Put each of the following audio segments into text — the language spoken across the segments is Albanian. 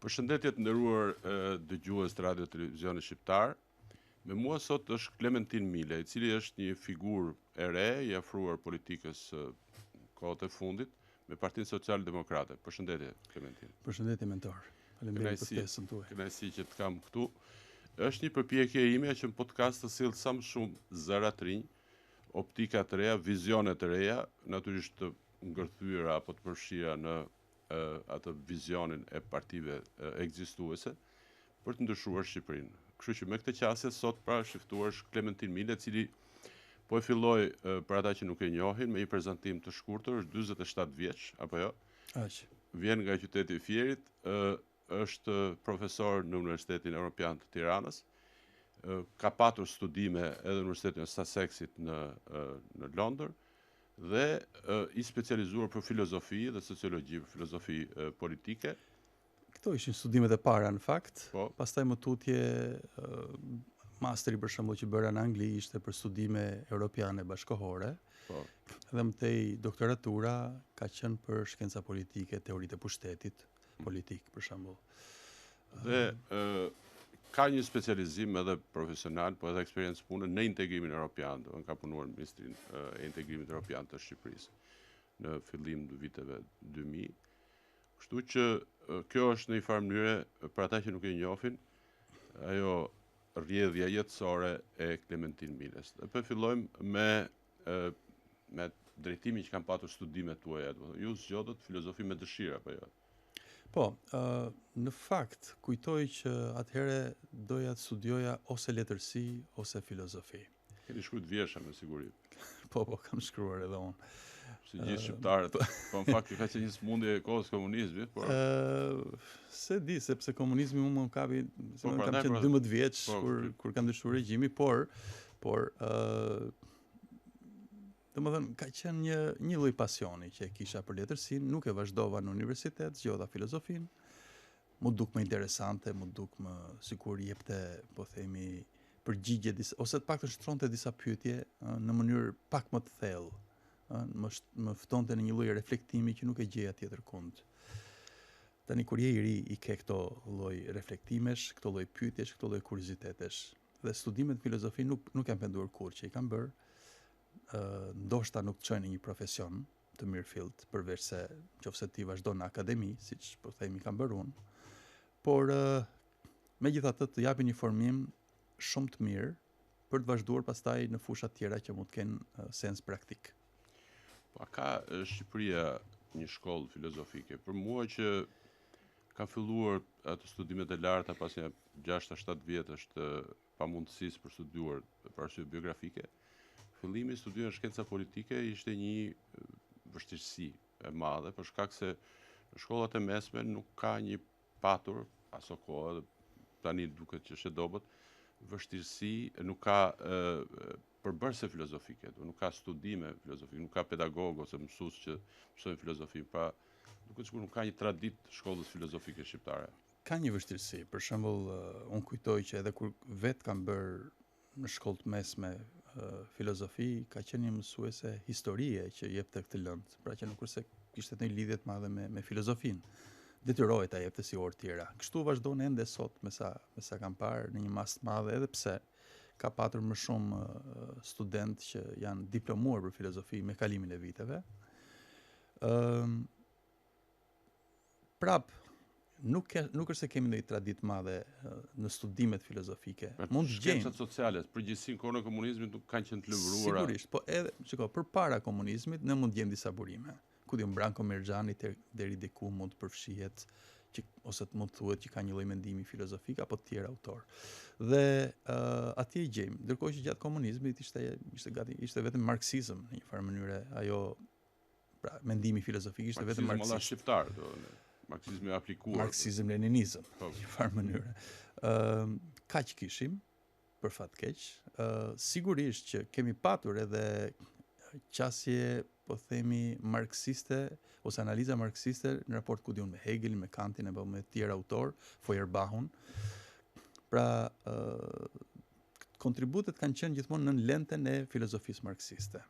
Përshëndetje të nderuar dëgjues të Radio Televizionit Shqiptar. Me mua sot është Klementin Mile, i cili është një figurë e re, i afruar politikës kohët e fundit me Partinë Social-Demokrate. Përshëndetje, Klementin. Përshëndetje mentor. Faleminderit për ftesën tuaj. Kënaqësi që të kam këtu. Është një përpjekje ime që në podcast të sill sa më shumë zëra të rinj, optika të reja, vizione të reja, natyrisht të ngërthyera apo të përfshira në atë vizionin e partive ekzistuese për të ndryshuar Shqipërinë. Kështu që me këtë qasje sot pra shiftuar është Klementin Mile, i cili po e filloi për ata që nuk e njohin me një prezantim të shkurtër, është 47 vjeç apo jo? Aq. Vjen nga qyteti i Fierit, është profesor në Universitetin Evropian të Tiranës. Ka patur studime edhe në Universitetin e Sussexit në Londër dhe i specializuar për filozofi dhe sociologji, për filozofi politike. Këto ishin studimet e para në fakt. Po. Pastaj më tutje masteri për shembull që bëra në Angli ishte për studime europiane bashkëkohore. Po. Dhe mëtej doktoratura ka qenë për shkenca politike, teoritë e pushtetit politik për shembull. Dhe ka një specializim edhe profesional, po edhe eksperiencë pune në integrimin evropian, do ka punuar në Ministrinë e Integrimit Evropian të Shqipërisë në fillim të viteve 2000. Kështu që kjo është në një farë mënyrë për ata që nuk e njohin, ajo rrjedhja jetësore e Klementin Miles. Dhe po fillojmë me drejtimin që kanë patur studimet tuaja. Ju zgjodhët filozofi me dëshirë apo jo? Po, në fakt kujtoj që atëherë doja të studioja ose letërsi ose filozofi. Keni shkruajtur vjersha me siguri. Po, kam shkruar edhe unë. Si gjithë shqiptarët, po në fakt ka qenë një smundje e kohës komunizmit, por se di sepse komunizmi më kapi, se Po, kam qenë 12 vjeç kur ka ndryshuar regjimi, por domethënë ka qenë një lloj pasioni që e kisha për letërsinë, nuk e vazhdova në universitet, zgjodha filozofinë. Mu duk më interesante, mu duk më sikur jepte, po themi, përgjigje ose të paktën shtronte disa pyetje në mënyrë pak më të thellë. Më ftonte në një lloj reflektimi që nuk e gjeja tjetër kund. Tani kur je i ri i ke këto lloj reflektimesh, këto lloj pyetjesh, këto lloj kuriozitetesh. Dhe studimet në filozofi nuk janë penduar kurrë që i kam bërë. Ndoshta nuk të çojnë në një profesion të mirëfillt, përveç se nëse ti vazhdon në akademi, siç po themi kam bërë unë. Por megjithatë të japin një formim shumë të mirë për të vazhduar pastaj në fusha të tjera që mund të kenë sens praktik. Po ka Shqipëria një shkollë filozofike. Për mua që ka filluar ato studimet e larta pas një 6-7 vjetësh të pamundësisë për studiuar për arsye biografike, fillimi i studiuar shkenca politike ishte një vështirësi e madhe, për shkak se në shkollat e mesme nuk ka një patur, aso kohë, tani duket që është e dobët, vështirësi, nuk ka përbërëse filozofike, nuk ka studime filozofike, nuk ka pedagog ose mësues që mësojnë filozofi, pra duket sikur nuk ka një traditë shkollës filozofike shqiptare. Ka një vështirësi, për shembull, unë kujtoj që edhe kur vetë kam bërë në shkollë të mesme filozofi, ka qenë një mësuese historie që jepte këtë lëndë, pra që nuk kurse kishte një lidhje të madhe me filozofinë. Detyrohej ta jepte si orë tjera. Kështu vazhdon ende sot me sa kam parë në një mas të madhe, edhe pse ka patur më shumë studentë që janë diplomuar për filozofi me kalimin e viteve. Prap, nuk është se kemi ndonjë traditë madhe në studimet filozofike. Mund të gjejmë shkencat sociale, përgjithësi në kohën e komunizmit nuk kanë qenë të lëvruara. Sigurisht, po edhe, shiko, përpara komunizmit ne mund të gjejmë disa burime. Ku diun Branko Merxhani deri diku mund të përfshihet ose mund të thuhet që ka një lloj mendimi filozofik apo të tjerë autor. Dhe atje i gjejmë, ndërkohë që gjatë komunizmit ishte vetëm marksizëm në një farë mënyrë, ajo pra mendimi filozofik ishte vetëm marksizëm. Marksizëm shqiptar, marksizmi aplikuar. Marksizëm-leninizëm, në një farë mënyrë. Kaq kishim, për fat keq. Sigurisht që kemi patur edhe qasje, po themi, marksiste ose analiza marksiste në raport ku diun me Hegelin, me Kantin apo me tjerë autor, Feuerbachun. Pra kontributet kanë qenë gjithmonë në lentën e filozofisë marksiste.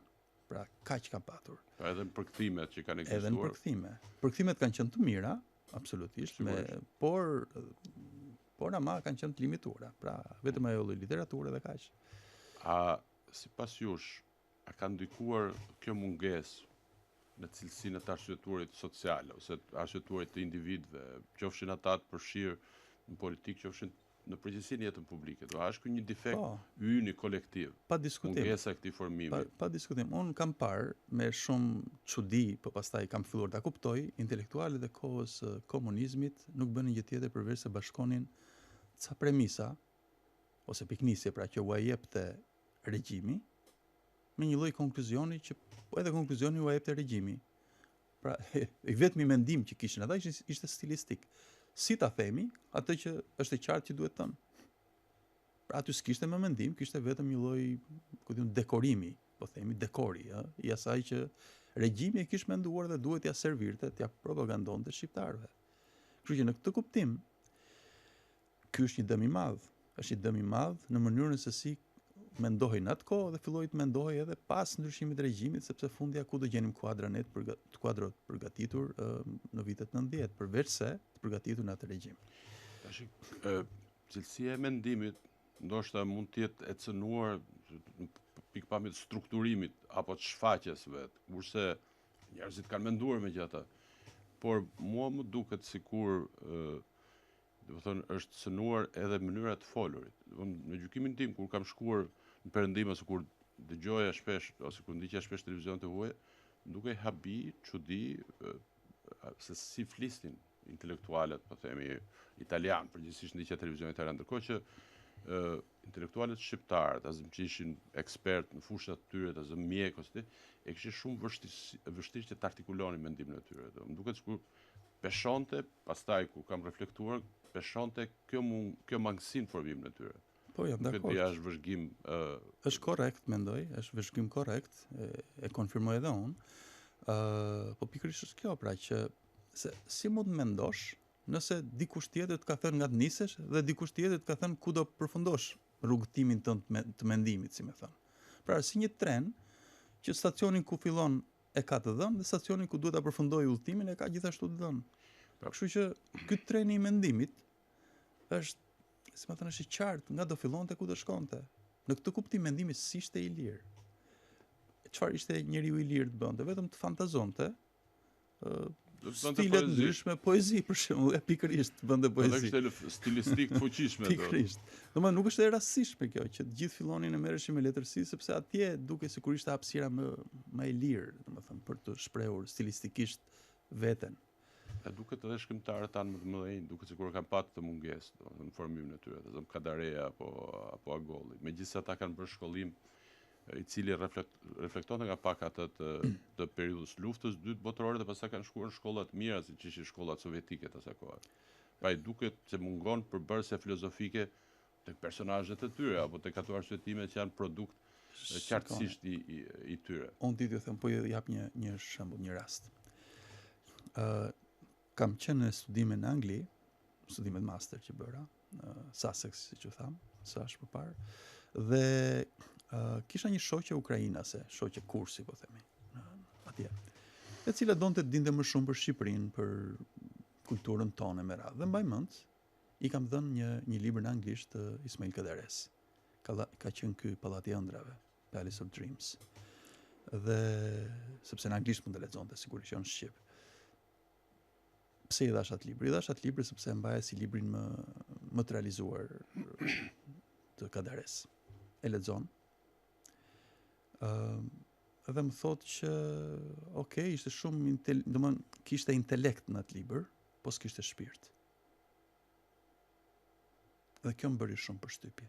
Pra kaq ka patur. Pra edhe në përkthimet që kanë ekzistuar. Edhe në përkthime. Përkthimet kanë qenë të mira, absolutisht, Sigurisht. por ama kanë qenë të limituara. Pra, vetëm ajo lloj literature dhe kaq. A sipas jush, a ka ndikuar kjo mungesë në cilësinë e të arsyetuarit sociale ose të arsyetuarit të individëve, qofshin ata të përfshirë në politikë, qofshin në përgjithësinë jetën publike. Do është ky një defekt Po, yni kolektiv, pa diskutim. mungesa e këtij formimi. Pa diskutim. Unë kam parë me shumë çudi, po pastaj kam filluar ta kuptoj, intelektualët e kohës së komunizmit nuk bënin gjë tjetër përveç se bashkonin ca premisa ose piknisje, pra që u jepte regjimi me një lloj konkluzioni që po edhe konkluzioni u jepte regjimi. Pra, i vetmi mendim që kishin ata ishte stilistik. Si ta themi, atë që është e qartë që duhet thënë. Pra aty s'kishte më mendim, kishte vetëm një lloj, ku diun, dekorimi, po themi dekori, i asaj që regjimi e kishte menduar dhe duhet t'ia servirte, t'ia propagandonte shqiptarëve. Kështu që në këtë kuptim, ky është një dëm i madh. Është një dëm i madh në mënyrën se si mendohej në atë kohë dhe filloi të mendohej edhe pas ndryshimit të regjimit, sepse fundja ku do gjenim kuadrat përgatitur në vitet 90, përveç se të përgatitur në atë regjim. Tash, cilësia e mendimit ndoshta mund të jetë e cënuar në pikpamje të strukturimit apo të shfaqjes vet, kurse njerëzit kanë menduar me gjata. Por mua më duket sikur do të thonë është cënuar edhe mënyra të folurit. Në gjykimin tim kur kam shkuar në perëndim ose kur dëgjoja shpesh ose kur ndiqja shpesh televizion të huaj, duke habi, çudi se si flisnin intelektualët, po themi italian, përgjithsisht ndiqja televizion italian, ndërkohë që intelektualët shqiptarë, asëm që ishin ekspert në fushat të tyre, asëm mjek ose ti, e kishin shumë vështirësi që të artikulonin mendimin e tyre. Më duket sikur peshonte, pastaj ku kam reflektuar, peshonte kjo mangësi në formimin e tyre. Po jam dakord. Këtë është vëzhgim është korrekt, mendoj, është vëzhgim korrekt, e konfirmoj edhe unë. Po pikërisht është kjo, pra që se si mund të mendosh nëse dikush tjetër të ka thënë nga të nisesh dhe dikush tjetër të ka thënë ku do përfundosh rrugtimin tënd të mendimit, si më thënë. Pra si një tren që stacionin ku fillon e ka të dhënë dhe stacionin ku duhet ta përfundojë udhëtimin e ka gjithashtu të dhënë. Kështu që ky treni i mendimit është, si më thënë, është i qartë nga do fillonte ku do shkonte. Në këtë kuptim mendimi s'ishte i lirë. Çfarë ishte njeriu i lirë të bënte? Vetëm të fantazonte. Stile të ndryshme, poezi për shembull, pikërisht bënte poezi. Edhe kishte stilistik të fuqishme. Pikërisht. Domethënë nuk është e rastësishme kjo që të gjithë fillonin e merreshin me letërsi, sepse atje duke sikur ishte hapësira më e lirë, domethënë për të shprehur stilistikisht veten. E duket edhe shkrimtarët tanë më të mëdhenj, duket sikur kanë patë të mungesë në formimin e tyre, të Kadareja apo Agolli. Megjithëse ata kanë bërë shkollim i cili reflekton nga pak atë të periudhës luftës dytë botërore dhe pastaj kanë shkuar në shkolla të mira siç ishin shkollat sovjetike të asaj kohe. Pra i duket se mungon përbërësja filozofike tek personazhet e tyre apo tek ato arsyetimet që janë produkt qartësisht i tyre. Unë ditë ju them, po jap një shembull, një rast. Kam qenë në studime në Angli, studimet master që bëra, Sussex, siç u tham, sa është përpara, dhe kisha një shoqe ukrainase, shoqe kursi, po themi, atje, e cila donte të dinte më shumë për Shqipërinë, për kulturën tonë me radhë. Dhe mbaj mend, i kam dhënë një libër në anglisht të Ismail Kadares. Ka qenë ky Pallati i ëndrave, Palace of Dreams. Dhe sepse në anglisht mund të lexonte sigurisht, jo në shqip. Pse i dhash atë libër? I dhash atë libër sepse e mbaja si librin më të realizuar të Kadares. E lexon. Dhe më thotë që ishte shumë domethënë kishte intelekt në atë libër, po s'kishte shpirt. Dhe kjo më bëri shumë përshtypje.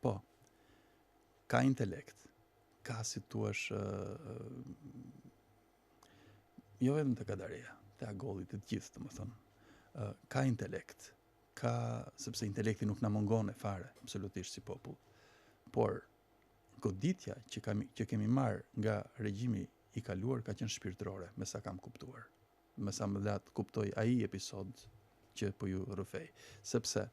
Po, ka intelekt, ka si thua jo vetëm të Kadareja, të Agollit, të gjithë, domethënë, ka intelekt, sepse intelekti nuk na mungon e fare, absolutisht si popull. Por goditja që kemi marrë nga regjimi i kaluar ka qenë shpirtërore, me sa kam kuptuar. Me sa më lat kuptoj ai episod që po ju rrëfej. Sepse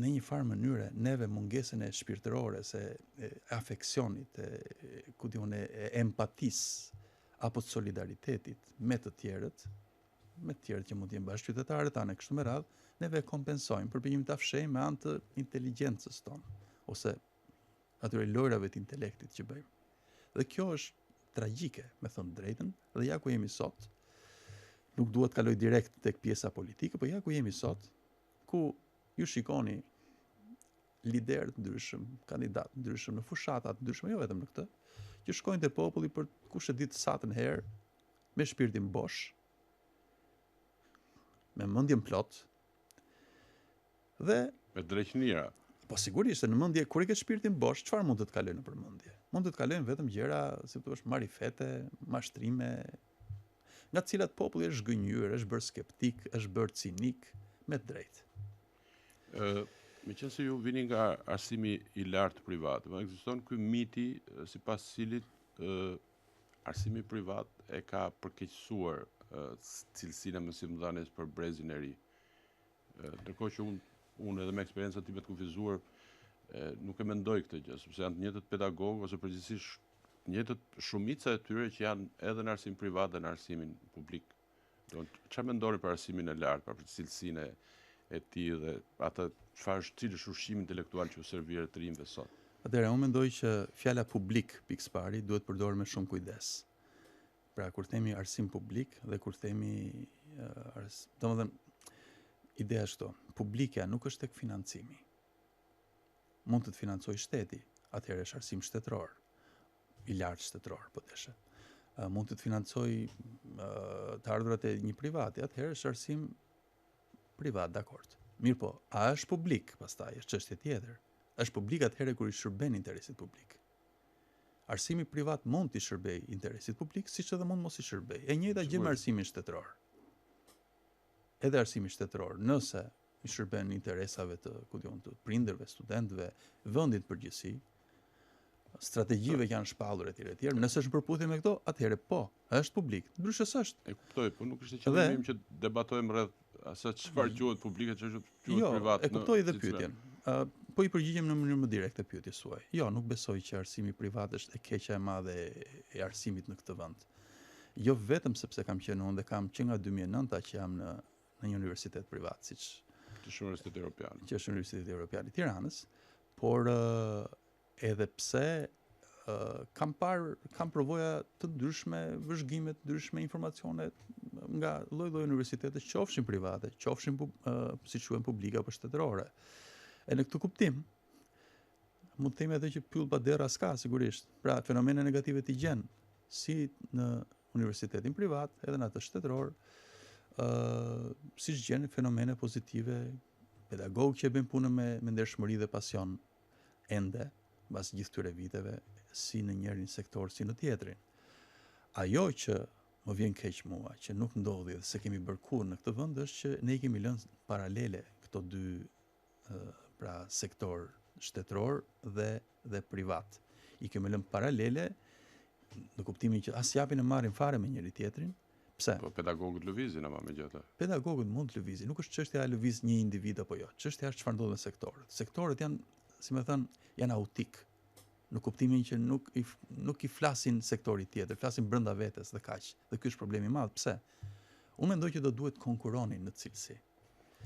në një farë mënyre neve mungesën e shpirtërore, e afeksionit, e empatisë, apo të solidaritetit me të tjerët që mund të jenë bashkëqytetarët tanë kështu me radhë, neve kompensojmë, përpiqemi ta fshejmë me anë të inteligjencës tonë ose atyre lojrave të intelektit që bëjmë. Dhe kjo është tragjike, me thënë drejtën, dhe ja ku jemi sot. Nuk duhet kaloj direkt tek pjesa politike, por ja ku jemi sot, ku ju shikoni liderë të ndryshëm, kandidatë të ndryshëm në fushata të ndryshme, jo vetëm në këtë, që shkojnë te populli për kush e ditë satën herë me shpirtin bosh, me mendjen plot dhe me dreqënira. po sigurisht në mendje kur e ke shpirtin bosh, çfarë mund të të kalojë në përmendje? Mund të të kalojnë vetëm gjëra, si thua, marifete, mashtrime, nga të cilat populli është zgënjur, është bërë skeptik, është bërë cinik, me të drejtë. Meqense ju vini nga arsimi i lartë privat, ekziston ky miti sipas cilit arsimi privat e ka përkeqësuar cilësinë e mësimdhënies për brezin e ri. Ndërkohë që unë edhe me eksperjencat time të kufizuar nuk e mendoj këtë gjë, sepse janë të njëjtët pedagogë ose përgjithsisht të njëjtët shumica e tyre që janë edhe në arsim privat dhe në arsimin publik. Çfarë mendoni për arsimin e lartë, për cilësinë e tij dhe atë cili është ushqimi intelektual që u serviret të rinjve sot? Atëherë, unë mendoj që fjala publik pikëspari duhet përdorur me shumë kujdes. Pra, kur themi arsim publik dhe kur themi domethënë ideja është këto, publikja nuk është tek financimi. Mund të financojë shteti, atëherë është arsim shtetëror, i lartë shtetëror, po deshe. Mund të financojë të ardhurat e një privati, atëherë është arsim privat, dakord. Mirë po, a është publik, pastaj është çështje tjetër. Është publik atëherë kur i shërben interesit publik. Arsimi privat mund t'i shërbej interesit publik, siç edhe mund mos i shërbej. E njëjta gjë me arsimin shtetëror. Edhe arsimi shtetëror, nëse i shërben interesave të prindërve, studentëve, vendit përgjithësi, strategjive që janë shpallur etj. Nëse është në përputhje me këto, atëherë po, është publik. Ndryshe s'është. E kuptoj, po nuk është qëllimi im që debatojmë rreth asaj çfarë quhet publike, çfarë quhet privat. E kuptoj edhe pyetjen. Po i përgjigjem në mënyrë më direkte pyetjes suaj. Jo, nuk besoj që arsimi privat është e keqja e madhe e arsimit në këtë vend. Jo vetëm sepse kam qenë unë dhe kam që nga 2009 që jam në një universitet privat, siç është Universiteti Evropian. Që është Universiteti Evropian i Tiranës, por edhe pse kam provoja të ndryshme, vëzhgime të ndryshme, informacione nga lloj-lloj universitete, qofshin private, qofshin siç quhen publike apo shtetërore. E në këtë kuptim, mund të themi edhe që pyll pa derra s'ka, sigurisht. Pra, fenomene negative t'i gjen, si në universitetin privat, edhe në atë shtetëror, siç gjen fenomene pozitive, pedagogë që bëjnë punën me ndershmëri dhe pasion ende, mbas gjithë këtyre viteve, si në njërin sektor, si në tjetrin. Ajo që më vjen keq mua, që nuk ndodhi dhe se kemi bërë kurrë në këtë vend, është që ne kemi lënë paralele këto dy pra sektor shtetëror dhe privat. I kemi lënë paralele në kuptimin që as japin e marrin fare me njëri tjetrin. Pse? Po pedagogët lëvizin ama megjithatë. Pedagogët mund të lëvizin, nuk është çështja e lëviz një individ apo jo. Çështja është çfarë ndodh me sektorët. Sektorët janë, si më thënë, janë autik. Në kuptimin që nuk i flasin sektorit tjetër, flasin brenda vetes dhe kaq. Dhe ky është problemi i madh. Pse? Unë mendoj që do duhet konkuronin në cilësi.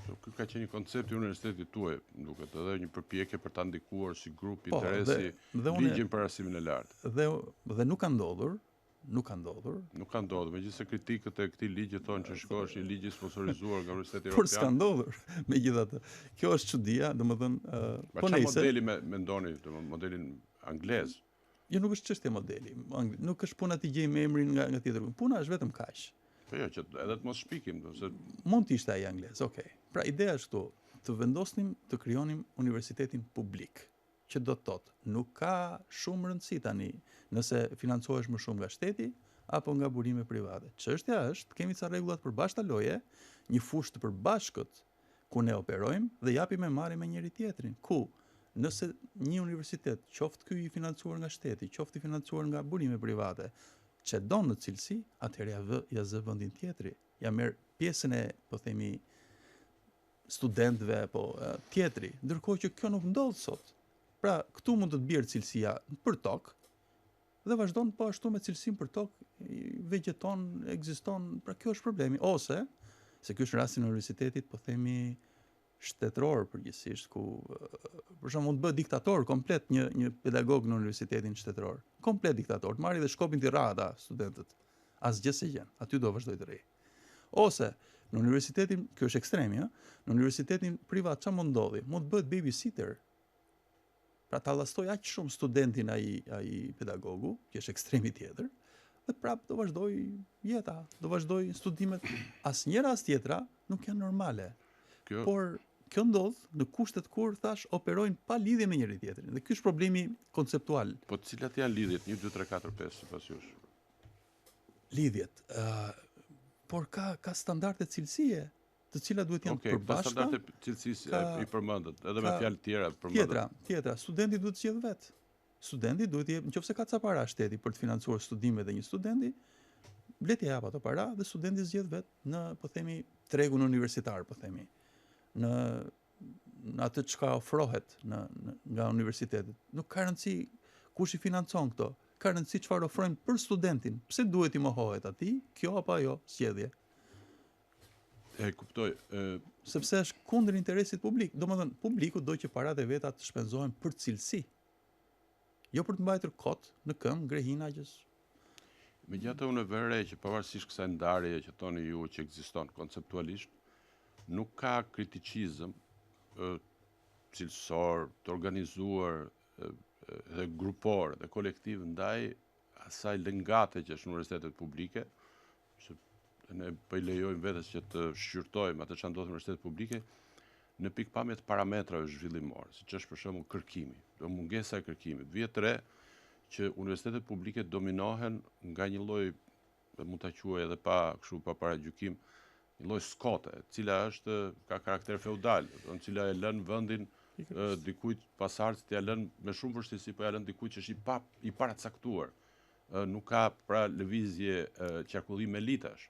Ky ka qenë një koncept i universitetit tuaj, duket edhe një përpjekje për ta ndikuar si grup interesi ligjin për arsimin e lartë. Dhe nuk ka ndodhur. Nuk ka ndodhur, megjithëse kritikët e këtij ligji thonë që është një ligj i sponsorizuar nga Universiteti Evropian. Por Evropian. s'ka ndodhur, megjithatë. Kjo është çudia, domethënë, po çfarë modeli mendoni, modelin anglez? Jo, nuk është çështje modeli. Nuk është puna t'i gjejmë emrin nga tjetër. Puna është vetëm kaq. Po jo, që edhe të mos shpikim, se mund të ishte ai anglez, okay. Pra ideja është këtu, të vendosnim të krijonim universitetin publik, që do të thotë, nuk ka shumë rëndësi tani nëse financohesh më shumë nga shteti apo nga burime private. Çështja është, kemi ca rregulla të përbashkëta loje, një fushë të përbashkët ku ne operojmë dhe japim e marrim me njëri tjetrin. Ku nëse një universitet, qoftë ky i financuar nga shteti, qoftë i financuar nga burime private, çedon në cilësi, atëherë ja zë vendin tjetri. Ja merr pjesën e, po themi, studentëve apo tjetri, ndërkohë që kjo nuk ndodh sot. Pra, këtu mund të bjerë cilësia për tokë, dhe vazhdon po ashtu me cilësinë për tokë, vegjeton, ekziston, pra kjo është problemi. Ose, se ky është rasti në universitetit, po themi shtetëror përgjithsisht, ku për shembull mund të bëhet diktator komplet një pedagog në universitetin shtetëror. Komplet diktator, të marrë dhe shkopin të rrada studentët. Asgjë se gjën, aty do vazhdoj të rri. Ose në universitetin, kjo është ekstremi, në universitetin privat çfarë mund ndodhi? Mund të bëhet babysitter. Pra ta llastoj aq shumë studentin ai pedagogu, që është ekstremi tjetër, dhe prap do vazhdoj jeta, do vazhdoj studimet. Asnjëra as tjetra nuk janë normale. Por kjo ndodh në kushtet kur thash operojnë pa lidhje me njëri tjetrin. Dhe ky është problemi konceptual. Po cilat janë lidhjet 1 2 3 4 5 sipas jush? Lidhjet, por ka standarde cilësie, të cilat duhet janë përbashkëta. Standarde cilësisë i përmendet, edhe me fjalë tjera përmendet. Tjetra, studenti duhet të zgjedh vet. Studenti duhet të jep, nëse ka ca para shteti për të financuar studimet e një studenti, le t'i jap ato para dhe studenti zgjedh vet në, po themi, tregun universitar, po themi, në atë çka ofrohet nga universitetet. Nuk ka rëndësi kush i financon këto, ka rëndësi çfarë ofrojnë për studentin. Pse duhet i mohohet atij, kjo apo ajo zgjedhje? E kuptoj. Sepse është kundër interesit publik. Domethënë, publiku do që paratë e veta të shpenzohen për cilësi. Jo për të mbajtur kot në këmbë grehina që Megjithatë unë vëre që pavarësisht kësaj ndarjeje që thoni ju që ekziston konceptualisht, nuk ka kritikizëm cilësor, të organizuar dhe grupor dhe kolektiv ndaj asaj lëngate që është në universitetet publike, që ne po i lejojmë vetes që të shqyrtojmë atë që ndodh në universitetet publike në pikpamje të parametrave zhvillimor, siç është për shembull kërkimi, do mungesa e kërkimit. Vjet re që universitetet publike dominohen nga një lloj, mund ta quaj edhe pa paragjykim, një lloj skote, e cila ka karakter feudal, në cila e lën vendin dikujt pasardhës, ja lën me shumë vështirësi, po ja lën dikujt që është i paracaktuar. Nuk ka pra lëvizje qarkullim elitash.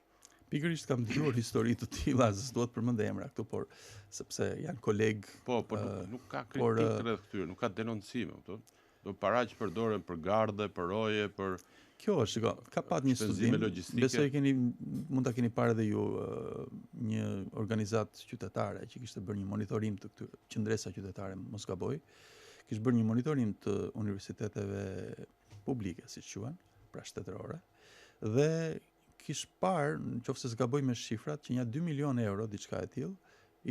Pikërisht kam dëgjuar histori të tilla, s'do të përmend emra këtu, por sepse janë koleg. Po, nuk ka kritik rreth këtyre, nuk ka denoncime, kupton? Do para që përdoren për garde, për roje, për kjo është, shiko, ka pat një studim, besoj mund ta keni parë edhe ju, një organizatë qytetare që kishte bërë një monitorim të këtyre, qendresa qytetare, mos gaboj, kishte bërë një monitorim të universiteteve publike, siç quhen, pra shtetërore, dhe kish parë, nëse s'gaboj me shifrat, që një 2 milionë euro, diçka e tillë,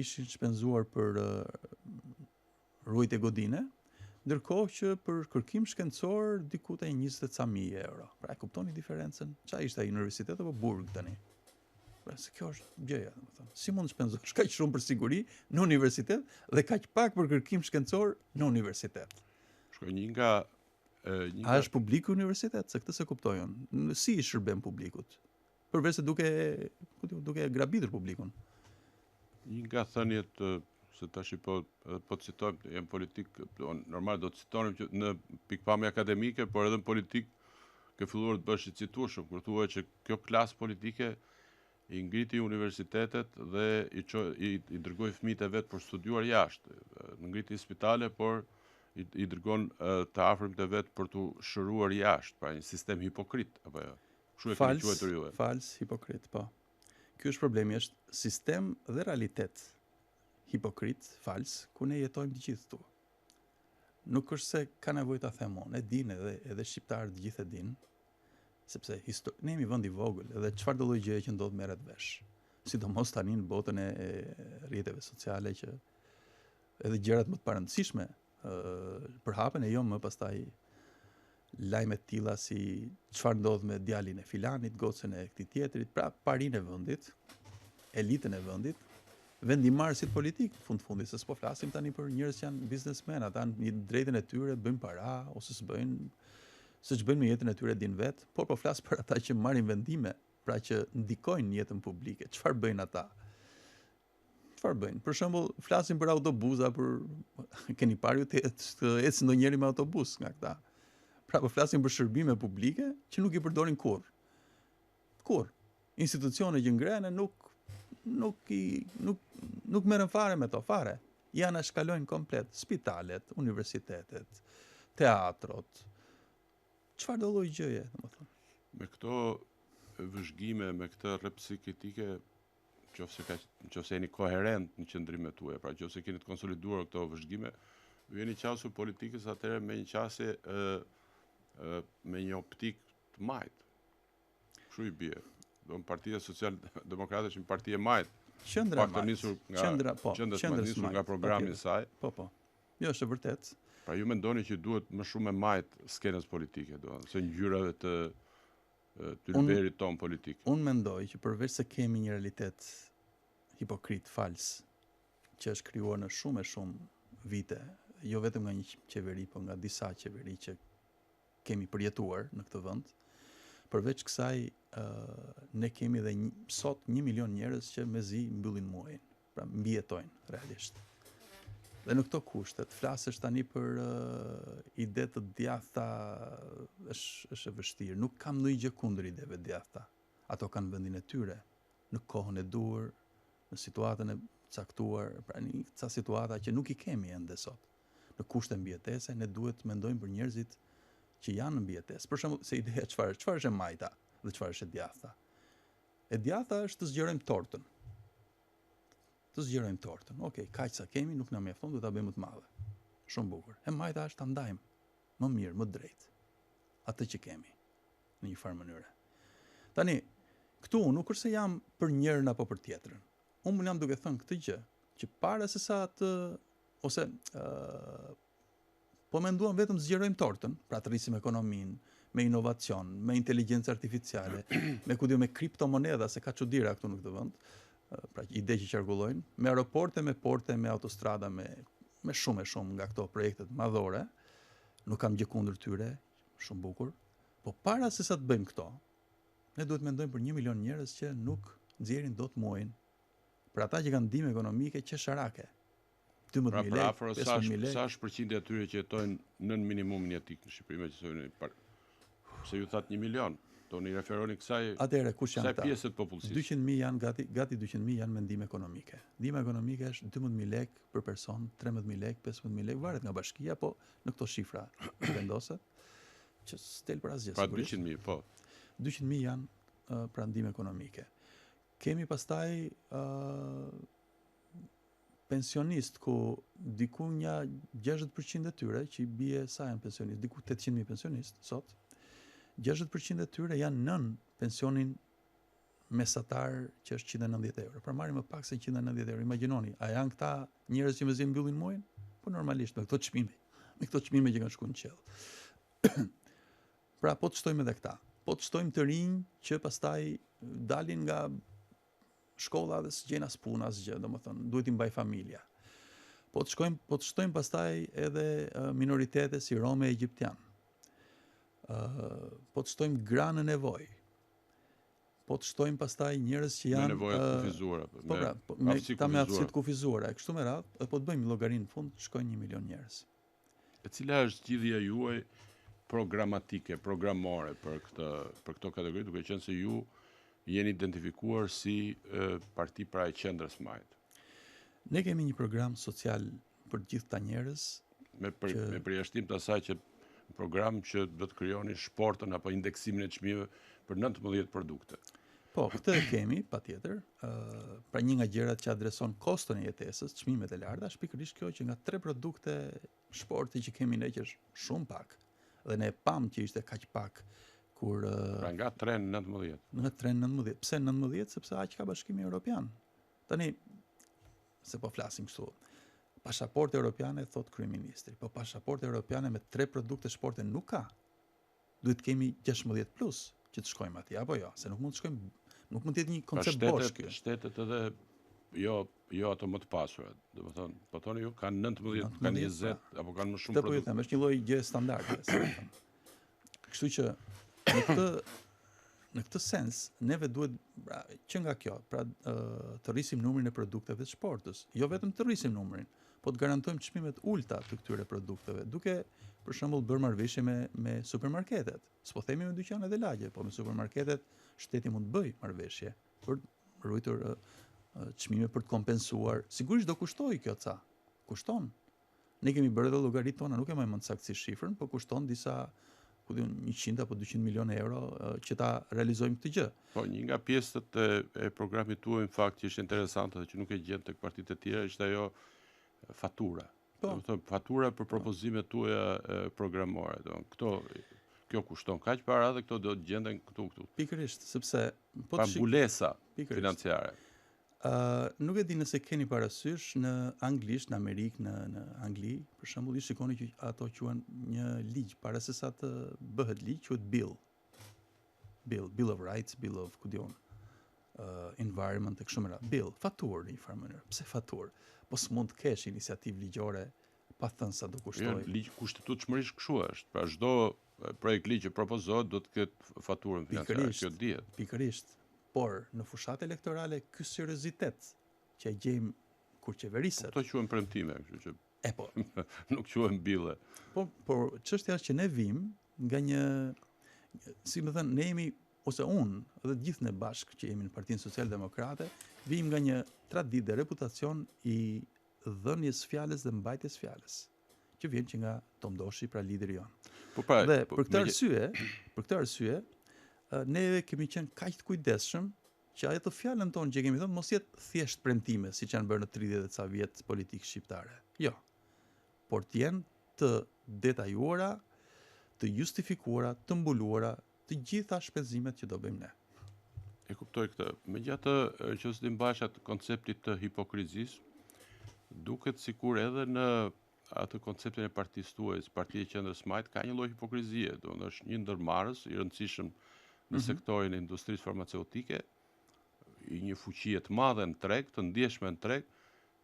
ishin shpenzuar për rujtje godine, ndërkohë që për kërkim shkencor diku te 20.000 euro. Pra e kuptoni diferencën? Çfarë ishte ai universitet apo burg tani? Pra se kjo është gjëja, domethënë. Si mund të shpenzosh kaq shumë për siguri në universitet dhe kaq pak për kërkim shkencor në universitet? Shkoj një nga A është publik universitet? Se këtë se kuptojnë. Si i shërben publikut? Përveç se duke grabitur publikun. Një nga thënjet se tash po citojmë, jam politik, normal do të citonim që në pikpamje akademike, por edhe në politik ke filluar të bësh i citueshëm, kur thuaj që kjo klasë politike i ngriti universitetet dhe i dërgoi fëmijët e vet për studiuar jashtë. Ngriti spitale, por i dërgon të afërmit e vet për të shëruar jashtë, pra një sistem hipokrit apo jo. Kështu e keni quajtur ju. Fals, hipokrit, po. Ky është problemi, është sistem dhe realitet. Hipokrit, fals, ku ne jetojmë të gjithë këtu. Nuk është se ka nevojë ta them unë, e din edhe shqiptarët të gjithë e din, sepse ne jemi vend i vogël, edhe çfarë do lloj gjëje që ndodh merret vesh. Sidomos tani në botën e rrjeteve sociale që edhe gjërat më të parëndësishme përhapen e jo më pastaj lajme të tilla si çfarë ndodh me djalin e filanit, gocën e këtij tjetrit, pra parinë e vendit, elitën e vendit, vendimarrësit politik fundit, se s'po flasim tani për njerëz që janë biznesmen, ata në drejtën e tyre bëjnë para ose s'bëjnë, se ç'bëjnë me jetën e tyre din vet, por po flas për ata që marrin vendime, pra që ndikojnë në jetën publike. Çfarë bëjnë ata? Çfarë bëjnë? Për shembull, flasim për autobusa, keni parë ju të ecë ndonjëri me autobus nga këta. Pra po flasim për shërbime publike që nuk i përdorin kurrë. Kurrë. Institucione që ngrehen nuk merren fare me to, fare. Janë shkalojnë komplet spitalet, universitetet, teatrot, çfarë do lloj gjëje, domethënë. Me këto vëzhgime, me këtë rrepsi kritike, nëse jeni koherent në qëndrimet tuaja, pra nëse keni të konsoliduar këto vëzhgime, ju jeni qasur politikës atëherë me një qasje me një optik të majt. Kështu i bie. Do në Partia Social-Demokrate është një parti e majt. Qendra Pak të nisur nga programi i saj. Po. Jo, është e vërtet. Pra ju mendoni që duhet më shumë me majt skenës politike, se ngjyrave të ylberit ton politik. Unë mendoj që përveç se kemi një realitet hipokrit, fals, që është krijuar në shumë vite, jo vetëm nga një qeveri, por nga disa qeveri që kemi përjetuar në këtë vend. Përveç kësaj, ne kemi edhe sot 1 milion njerëz që mezi mbyllin muajin, pra mbijetojnë realisht. Dhe në këto kushte, të flasësh tani për ide të djathta është e vështirë. Nuk kam ndonjë gjë kundër ideve të djathta. Ato kanë vendin e tyre, në kohën e duhur, në situatën e caktuar, pra një ca situata që nuk i kemi ende sot. Në kushte mbijetese, ne duhet të mendojmë për njerëzit që janë në mbijetesë. Për shembull, se ideja çfarë është e majta dhe çfarë është e djathta. E djathta është të zgjerojmë tortën. Okej, kaq sa kemi, nuk na mjafton, duhet ta bëjmë më të madhe. Shumë bukur. E majta është ta ndajmë më mirë, më drejt atë që kemi në një farë mënyre. Tani, këtu nuk është se jam për njërin apo për tjetrën. Unë jam duke thënë këtë gjë, që para se sa po menduam vetëm zgjerojmë tortën, pra të rrisim ekonominë, me inovacion, me inteligjencë artificiale, me kriptomoneda, se ka çuditëra këtu në këtë vend, pra ide që qarkullojnë, me aeroporte, me porte, me autostrada, me shumë nga këto projektet madhore, nuk kam gjë kundër tyre, shumë bukur, po para se sa të bëjmë këto, ne duhet mendojmë për 1 milion njerëz që nuk nxjerrin dot muajin, për ata që kanë ndihmë ekonomike qesharake. 12.000 lekë, 15.000 lekë. Sa është përqindja e tyre që jetojnë nën minimumin jetik në Shqipëri, se ju thatë 1 milion, do një referoni kësaj pjesë të popullsisë. 200.000 janë, gati 200.000 janë me ndihmë ekonomike. Ndihma ekonomike është 12.000 lekë për person, 13.000 lekë, 15.000 lekë, varet nga bashkia, po në këto shifra vendoset, që s'tel për asgjë. Pra 200.000, po. 200.000 janë pra ndihmë ekonomike. Kemi pastaj pensionist, ku diku një 60% e tyre, që i bie sa janë pensionist, diku 800.000 pensionist sot, 60% e tyre janë nën pensionin mesatar që është 190 euro. Pra marrim më pak se 190 euro. Imagjinoni, a janë këta njerëz që mezi mbyllin muajin? Po normalisht me këto çmime që kanë shkuar në qell. Pra po të shtojmë edhe këta. Po të shtojmë të rinj që pastaj dalin nga shkolla dhe s'gjejnë as punë as gjë, domethënë duhet i mbaj familja. Po të shtojmë pastaj edhe minoritete si romë e egjiptian. Po të shtojmë gra në nevojë. Po të shtojmë pastaj njerëz që janë me nevoja të kufizuara, me aftësi të kufizuara, kështu me radhë, dhe po të bëjmë llogarinë në fund, shkojnë 1 milion njerëz. E cila është zgjidhja juaj programatike, programore për këto kategori, duke qenë se ju jeni identifikuar si parti pra e qendrës majt? Ne kemi një program social për gjithë ta njerëz, me përjashtim të asaj që program që do të krijoni shportën apo indeksimin e çmimeve për 19 produkte. Po, këtë e kemi, patjetër. Pra një nga gjërat që adreson koston e jetesës, çmimet e larta, është pikërisht kjo që nga 3 produkte shporti që kemi ne, që është shumë pak, dhe ne e pam që ishte kaq pak kur pra nga 3 në 19. Nga 3 në 19. Pse 19? Sepse aq ka Bashkimi Evropian. Tani se po flasim kështu. Pasaportë europiane, thot kryeministri, po pasaportë europiane me 3 produkte shporte nuk ka. Duhet kemi 16 plus që të shkojmë atje, apo jo, se nuk mund të shkojmë, nuk mund të jetë një koncept bosh ky. Shtetet edhe jo ato më të pasura. Domethënë, po thoni ju kanë 19, kanë 20 apo kanë më shumë produkte. Po ju them, është një lloj gjë standarde, Kështu që në këtë sens, neve duhet që nga kjo, pra të rrisim numrin e produkteve të shportës, jo vetëm të rrisim numrin, po të garantojmë çmimet ulta të këtyre produkteve, duke për shembull bërë marrëveshje me supermarketet. S'po themi me dyqanet e lagje, po me supermarketet shteti mund të bëjë marrëveshje për ruajtur çmime, për të kompensuar. Sigurisht do kushtojë kjo ca. Kushton. Ne kemi bërë edhe llogaritë tona, nuk e mbaj mend saktësisht shifrën, po kushton disa ku diun 100 apo 200 milionë euro që ta realizojmë këtë gjë. Po, një nga pjesët e programit tuaj, në fakt, që ishte interesante dhe që nuk e gjen tek partitë e tjera, ishte ajo fatura. Po. Do të thonë fatura për propozimet tuaja programore. Kjo kushton kaq para dhe këto do të gjenden këtu. Pikërisht, sepse Pa mbulesa Pikërisht. financiare. Nuk e di nëse keni parasysh në anglisht, në Amerikë, në Angli, për shembull, i shikoni që ato quhen një ligj para se sa të bëhet ligj, quhet bill. Bill of Rights, Bill of Environment e kështu me radhë. Bill, faturë në një farë mënyrë. Pse faturë? Po s'mund të kesh iniciativë ligjore pa thënë sa do kushtoj. Ligj kushtetutshmërisht kështu është. Pra çdo projekt ligj që propozohet do të ketë faturën financiare. Kjo dihet. Pikërisht. Por në fushat elektorale ky seriozitet që e gjejmë kur qeveriset. Këto quhen premtime, kështu që po. nuk quhen bille. Por çështja është që ne vim nga një, si më thënë, ne jemi ose unë dhe të gjithë ne bashkë që jemi në Partinë Socialdemokrate, vim nga një traditë dhe reputacion i dhënies fjalës dhe mbajtjes fjalës, që vjen që nga Tom Doshi, pra lideri jonë. Dhe për këtë arsye, ne kemi qenë kaq të kujdesshëm që ajo fjalën tonë që kemi thënë mos jetë thjesht premtime, siç janë bërë në 30 e ca vjet politikë shqiptare. Jo. Por të jenë të detajuara, të justifikuara, të mbuluara të gjitha shpenzimet që do bëjmë ne. E kuptoj këtë. Megjithatë, Qosdim Bashat, konceptit të hipokrizisë, duket sikur edhe në atë konceptin e partisë tuaj, Partia e Qendrës Majt, ka një lloj hipokrizie, do të është një ndërmarrës i rëndësishëm në sektorin e industrisë farmaceutike, i një fuqie të madhe në treg, të ndjeshme në treg,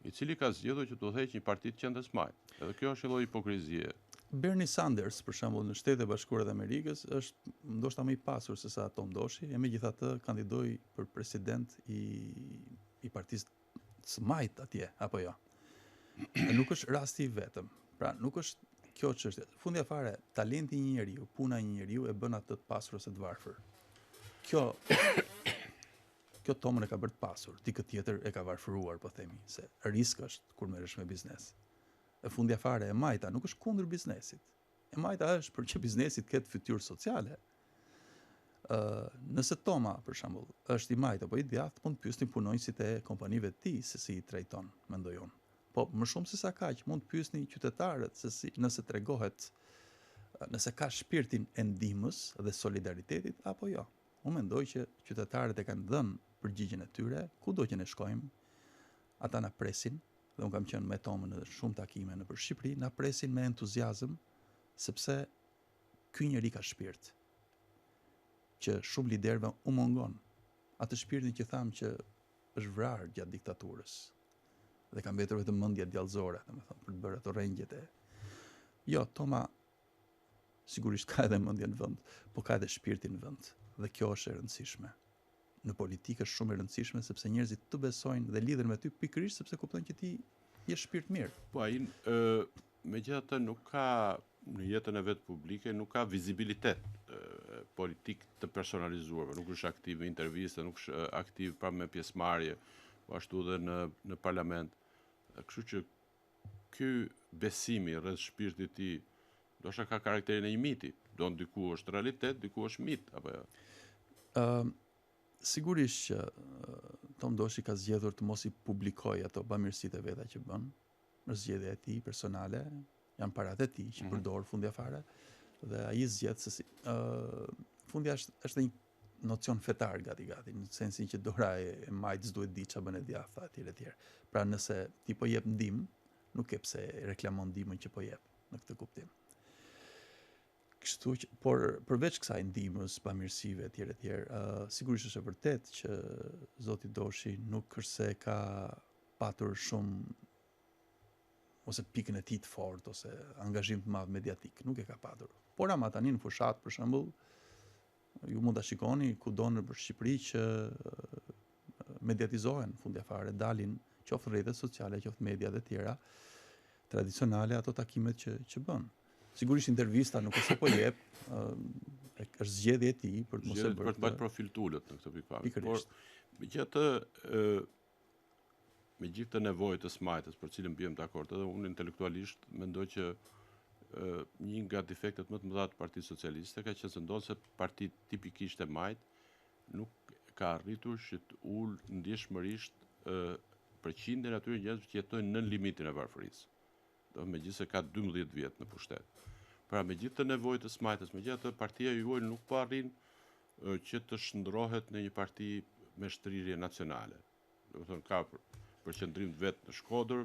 i cili ka zgjedhur që të udhëheqë një parti të Qendrës Majt. Edhe kjo është një lloj hipokrizie. Bernie Sanders, për shembull, në Shtetet e Bashkuara të Amerikës, është ndoshta më i pasur se sa Tom Doshi, e megjithatë kandidoi për president i partisë së Majt atje, apo jo. E nuk është rasti i vetëm. Pra, nuk është kjo çështje. Fundja fare, talenti i një njeriu, puna e një njeriu e bën atë të pasur ose të varfër. Kjo Tomën e ka bërë të pasur, dikë tjetër e ka varfëruar, po themi, se risk është kur merresh me biznes. E fundja fare, e Majta nuk është kundër biznesit. E Majta është për që biznesit ketë fytyrë sociale. Nëse Toma, për shembull, është i Majt apo i djathtë, mund të pyesni punonjësit e kompanive të tij se si i trajton, mendoj unë. Po më shumë se sa kaq, mund të pyesni qytetarët se si nëse tregohet, nëse ka shpirtin e ndihmës dhe solidaritetit apo jo. Unë mendoj që qytetarët e kanë dhënë përgjigjen e tyre, kudo që ne shkojmë, ata na presin, dhe unë kam qenë me Tomën në shumë takime nëpër Shqipëri, na presin me entuziazëm, sepse ky njeri ka shpirt, që shumë liderëve u mungon. Atë shpirtin që thamë që është vrarë gjatë diktaturës, dhe ka mbetur vetëm mendja djallëzore, domethënë, për të bërë ato rrengjet e. Jo, Toma sigurisht ka edhe mendjen në vend, po ka edhe shpirtin në vend, dhe kjo është e rëndësishme. Në politikë është shumë e rëndësishme sepse njerëzit të besojnë dhe lidhen me ty pikërisht sepse kuptojnë që ti je shpirt mirë. Po ai megjithatë nuk ka në jetën e vet publike nuk ka vizibilitet politik të personalizuar, nuk është aktiv në interviste, nuk është aktiv pra me pjesëmarrje, po ashtu edhe në parlament. Kështu që ky besimi rreth shpirtit të tij ndoshta ka karakterin e një miti, diku është realitet, diku është mit apo jo. Sigurisht që Tom Doshi ka zgjedhur të mos i publikoj ato bamirësitë e veta që bën, në zgjedhja e tij personale, janë paratë e tij që përdor fundja fare, dhe ai zgjedh se si fundja është një nocion fetar gati, në sensin që dora e Majtës duhet di ç'a bën e djathta etj. Pra nëse ti po jep ndihmë, nuk e pse reklamon ndihmën që po jep në këtë kuptim. Kështu që, por përveç kësaj ndihmës, bamirësive etj, sigurisht është e vërtet që zoti Doshi nuk është se ka patur shumë ose pikën e tij të fortë ose angazhim të madh mediatik, nuk e ka patur. Por ama tani në fushat, për shembull, ju mund ta shikoni kudo në Shqipëri që mediatizohen fundja fare, dalin qoftë rrjetet sociale, qoftë media dhe tjera tradicionale ato takimet që bën. Sigurisht intervista nuk është se po jep, është zgjedhje e tij për të mos e bërë. Për të bërë profil të ulët në këtë pikpamje. Por me gjithë të nevojë të smajtës, për cilën bëjmë dakord, edhe unë intelektualisht mendoj që një nga defektet më të mëdha të Partisë Socialiste ka qenë se ndonse parti tipikisht e majt nuk ka arritur që të ulë ndjeshmërisht përqindjen e atyre njerëzve që jetojnë nën limitin e varfërisë. Do megjithëse ka 12 vjet në pushtet. Pra me gjithë të nevojë të smajtës, me gjithë të partia juaj nuk po arrin që të shndrohet në një parti me shtrirje nacionale. Do të thonë ka përqendrim vet në Shkodër,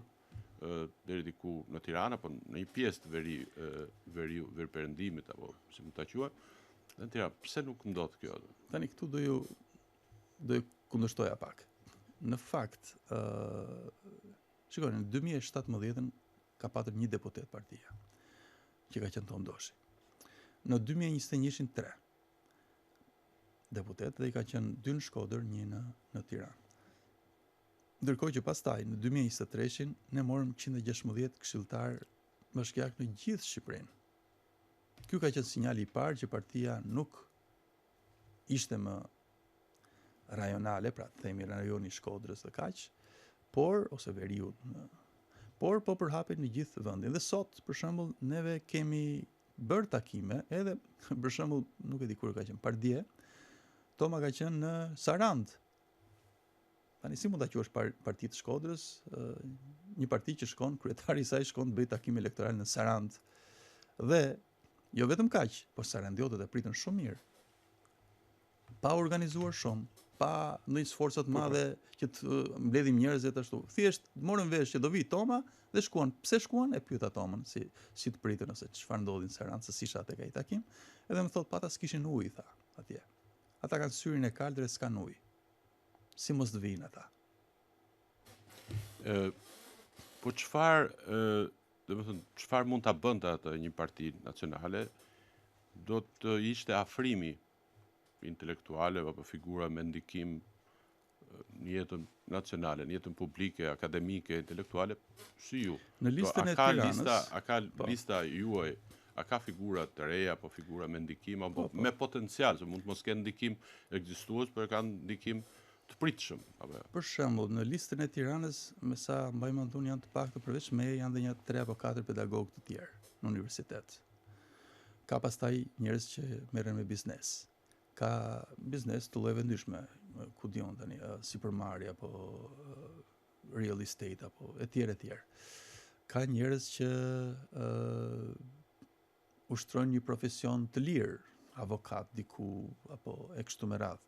deri diku në Tiranë, apo në një pjesë të veriperëndimit, apo si mund ta quaj, në Tiranë. Pse nuk ndodh kjo? Tani këtu do ju kundërshtoja pak. Në fakt, shikoni, në 2017 ka patur një deputet partia, që ka qenë Tom Doshi. Në 2021 3 deputet dhe i ka qenë 2 në Shkodër, 1 në Tiranë. Ndërkohë që pastaj në 2023 ne morëm 116 këshilltar bashkiak në gjithë Shqipërinë. Ky ka qenë sinjali i parë që partia nuk ishte më rajonale, pra themi rajoni Shkodrës dhe kaq, ose veriu, por po përhapet në gjithë vendin. Dhe sot, për shembull, neve kemi bërë takime, edhe për shembull, nuk e di kur ka qenë, pardje, Toma ka qenë në Sarand. Tani si mund ta quash Parti të Shkodrës, një parti që shkon, kryetari i saj shkon të bëjë takim elektoral në Sarand. Dhe jo vetëm kaq, por sarandiotët e pritën shumë mirë. Pa organizuar shumë, pa ndonjë sforca të madhe që të mbledhim njerëzit ashtu. Thjesht morën vesh që do vi Toma dhe shkuan. Pse shkuan? E pyeta Tomën si të pritën ose çfarë ndodhi në Sarand, se si isha tek ai takim. Edhe më thot pata s'kishin ujë, tha, atje. Ata kanë syrin e kaltër e s'kan ujë. Si mos të vinë ata? Po çfarë mund ta bënte atë një parti nacionale? Do të ishte afrimi intelektuale apo figura me ndikim në jetën nacionale, në jetën publike, akademike, intelektuale, si ju. Në listën e Tiranës. A ka lista juaj, a ka figura të reja apo figura me ndikim apo me potencial, se mund të mos kenë ndikim ekzistues, por kanë ndikim të pritshëm. Për shembull, në listën e Tiranës, me sa mbaj mend unë, janë të paktë përveç meje, janë dhe një 3 apo 4 pedagogë të tjerë në universitet. Ka pastaj njerëz që merren me biznes. Ka biznes të llojeve ndryshme, ku diun tani, supermarket apo real estate apo etj. Ka njerëz që ushtrojnë një profesion të lirë, avokat diku apo e kështu me radhë.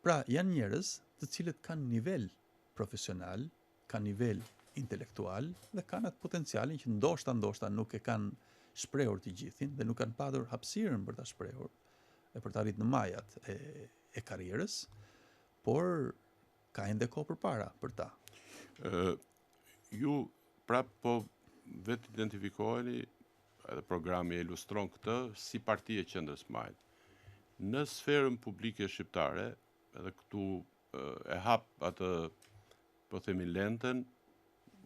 Pra, janë njerëz të cilët kanë nivel profesional, kanë nivel intelektual dhe kanë atë potencialin që ndoshta nuk e kanë shprehur të gjithin dhe nuk kanë patur hapësirën për ta shprehur e për të arritur në majat e karrierës, por ka ende kohë përpara për ta. Ju prap po vetë identifikoheni, edhe programi e ilustron këtë, si parti e qendrës majt. Në sferën publike shqiptare, edhe këtu e hap atë, po themi, lenten,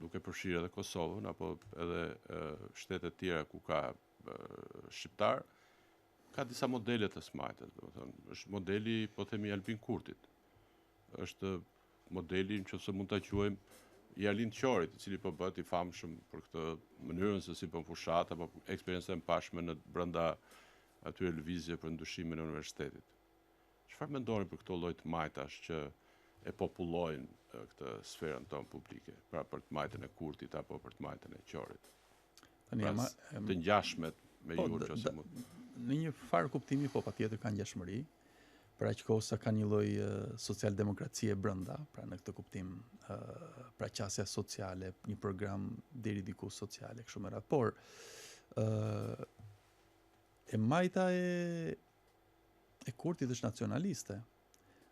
duke përfshirë edhe Kosovën, apo edhe shtetet tjera ku ka shqiptar, ka disa modele të smajtës, do të thonë. Është modeli, po themi, Albin Kurtit. Është modeli, nëse mund ta quajmë, i Arlind Qorit, i cili po bëhet i famshëm për këtë mënyrën se si bën fushat apo eksperiencën e pashme në brenda atyre lëvizje për ndryshimin e universitetit. Çfarë mendoni për këto lloj të majtash që e popullojnë këtë sferën tonë publike, pra për të majtën e Kurtit apo për të majtën e Qorit? Pra, të ngjashmet me ju ose mund. Në një farë kuptimi po patjetër ka ngjashmëri, për aq kohë sa ka një lloj socialdemokracie brenda, pra në këtë kuptim, pra qasja sociale, një program deri diku sociale, kështu me radhë. Por e majta e Kurtit është nacionaliste,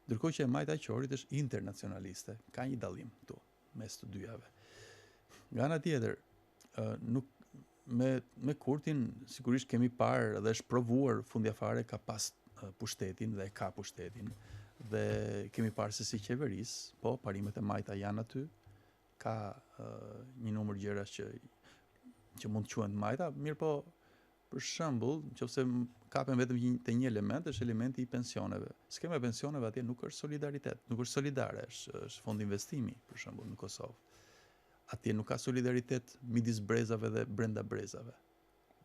ndërkohë që e majta e Qorit është internacionaliste. Ka një dallim këtu mes të dyjave. Nga ana tjetër, nuk me Kurtin sigurisht kemi parë dhe është provuar fundjavare ka pas pushtetin dhe ka pushtetin dhe kemi parë se si qeveris, po parimet e majta janë aty, ka një numër gjërash që mund të quhen majta, mirë po për shembull, nëse kapen vetëm një element, është elementi i pensioneve. Skema e pensioneve atje nuk është solidaritet, nuk është solidare, është fond investimi, për shembull, në Kosovë. Atje nuk ka solidaritet midis brezave dhe brenda brezave.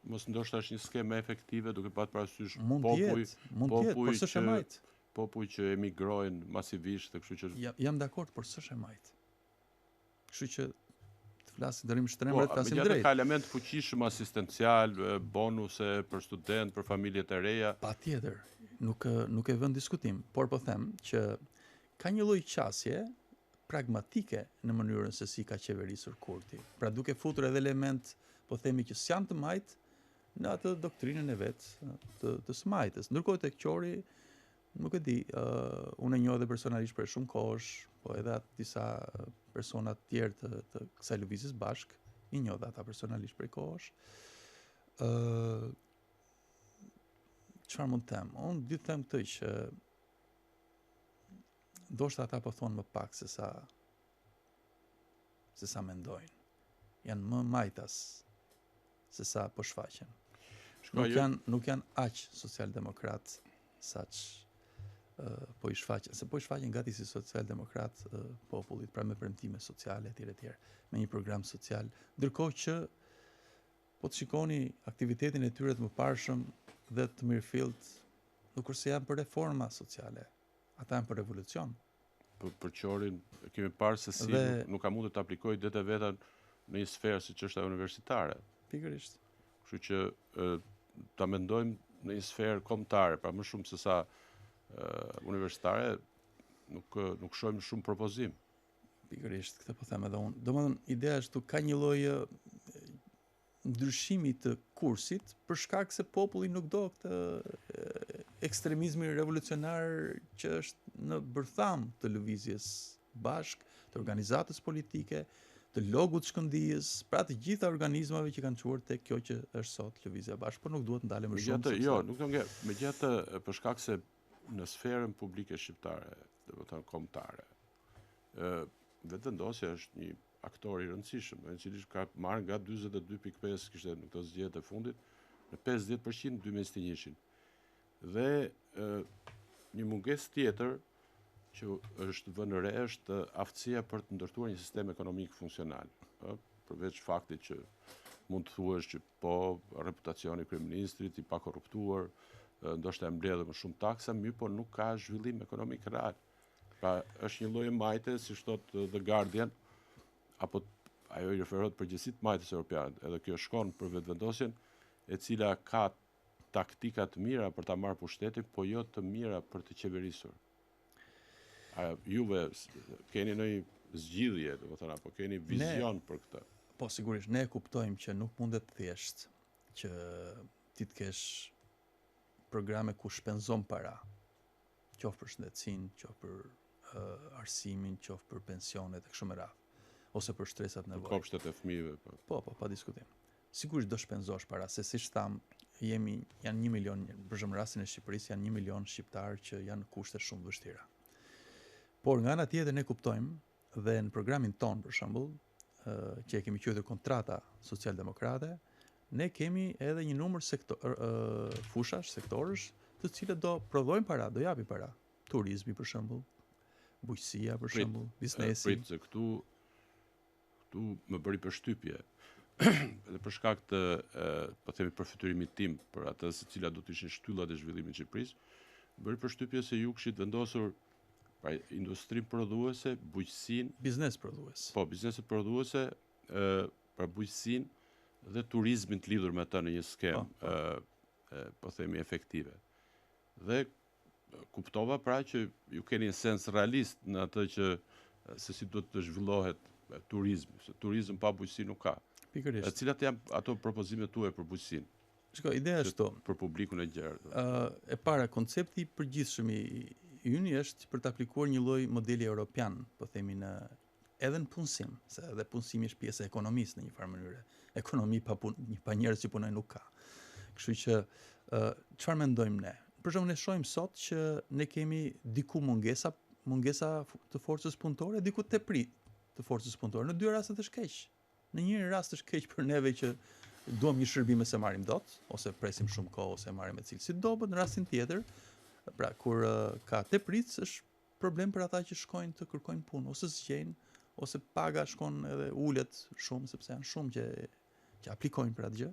mos ndoshta është një skemë efektive duke patë parasysh Mund të jetë, por s'është e majt. Popull që emigrojnë masivisht, kështu që jam dakord, por s'është e majt. Kështu që të flasim dërim shtremre, të flasim drejt. Ka element fuqishëm asistencial, bonuse për student, për familjet e reja. Patjetër, nuk e vën diskutim, por po them që ka një lloj qasje pragmatike në mënyrën se si ka qeverisur Kurti. Pra duke futur edhe element, po themi që s'janë të majt në atë doktrinën e vet të smajtës. Ndërkohë tek Qori, nuk e di, unë e njoh edhe personalisht për shumë kohësh, po edhe atë disa persona të tjerë të kësaj lëvizjes bashk, i njoh ata personalisht për kohësh. Çfarë mund të them? Unë di të them këtë që ndoshta ata po thonë më pak se sa mendojnë. Janë më majtas se sa po shfaqen. Nuk janë aq socialdemokrat saq po i shfaqen gati si socialdemokrat popullit, pra me premtime sociale etj, me një program social, ndërkohë që po të shikoni aktivitetin e tyre të mëparshëm dhe të mirëfillt, nuk është se janë për reforma sociale, ata janë për revolucion. Për Qorin kemi parë se si nuk ka mundur të aplikojë det e veta në një sferë siç është ajo universitare. Pikërisht. Kështu që ta mendojmë në një sferë kombëtare, pra më shumë se sa universitare, nuk shohim shumë propozim. Pikërisht, këtë po them edhe unë. Domethënë, ideja është ka një lloj ndryshimi të kursit për shkak se populli nuk do këtë ekstremizmin revolucionar që është në bërtham të lëvizjes bashk, të organizatës politike, të logut shkëndijës, pra të gjitha organizmave që kanë çuar tek kjo që është sot lëvizja bashk, por nuk duhet ndalem më shumë. Jo, nuk do nge, megjithatë për shkak se në sferën publike shqiptare, domethënë kombëtare, vetëvendosja është një aktor i rëndësishëm, i cili ka marrë nga 42.5 kishte në këto zgjedhjet e fundit, në 50% 2021-shin. Dhe një mungesë tjetër që është vënë re është aftësia për të ndërtuar një sistem ekonomik funksional. Përveç faktit që mund të thuash që po reputacioni i kryeministrit i pakorruptuar, ndoshta e mbledhur më shumë taksa, mirë, po nuk ka zhvillim ekonomik real. Pra është një lloj majte, siç thotë The Guardian, apo ajo i referohet përgjithësisht majtës europiane, edhe kjo shkon për vetëvendosjen, e cila ka taktika të mira për ta marrë pushtetin, po jo të mira për të qeverisur. Juve keni ndonjë zgjidhje, domethënë, apo keni vizion për këtë? Po sigurisht, ne kuptojmë që nuk mundet thjesht që ti të kesh programe ku shpenzon para, qoftë për shëndetësinë, qoftë për arsimin, qoftë për pensionet e kështu me radhë, ose për shtresat nevojë. Për kopshtet e fëmijëve. Po, pa diskutim. Sigurisht do shpenzosh para, se siç tham, janë 1 milion, për shembull rastin e Shqipërisë janë 1 milion shqiptarë që janë në kushte shumë vështira. Por nga ana tjetër ne kuptojmë dhe në programin ton për shembull, që e kemi quajtur kontrata socialdemokrate, ne kemi edhe një numër fushash, sektorësh, të cilët do prodhojnë para, do japin para. Turizmi për shembull, bujqësia për shembull, biznesi. Prit se këtu më bëri përshtypje. Edhe për shkak të po themi përfytyrimit tim për atë se cilat do të ishin shtyllat e zhvillimit të Shqipërisë, bëri përshtypje se ju kishit vendosur pra industri prodhuese, bujqësinë, biznes prodhues. Po, bizneset prodhuese, pra bujqësinë dhe turizmin të lidhur me të në një skemë, po themi efektive. Dhe kuptova pra që ju keni një sens realist në atë që se si do të zhvillohet turizmi, se turizëm pa bujqësi nuk ka. Pikërisht. Cilat janë ato propozimet tuaja për bujqësinë? Shiko, ideja është këto. Për publikun e gjerë. E para, koncepti i përgjithshëm i yni është për të aplikuar një lloj modeli europian, po themi edhe në punësim, se edhe punësimi është pjesë e ekonomisë në një farë mënyrë. Ekonomi pa njerëz që punojnë nuk ka. Kështu që çfarë mendojmë ne? Për shembull, ne shohim sot që ne kemi diku mungesa të forcës punëtore, diku teprit të forcës punëtore. Në dy rastet është keq. Në një rast është keq për neve që duam një shërbim se marrim dot, ose presim shumë kohë ose marrim me cilësi dobët, në rastin tjetër, pra kur ka teprit është problem për ata që shkojnë të kërkojnë punë, ose zgjejnë, ose paga shkon edhe ulet shumë, sepse janë shumë që aplikojnë për atë gjë.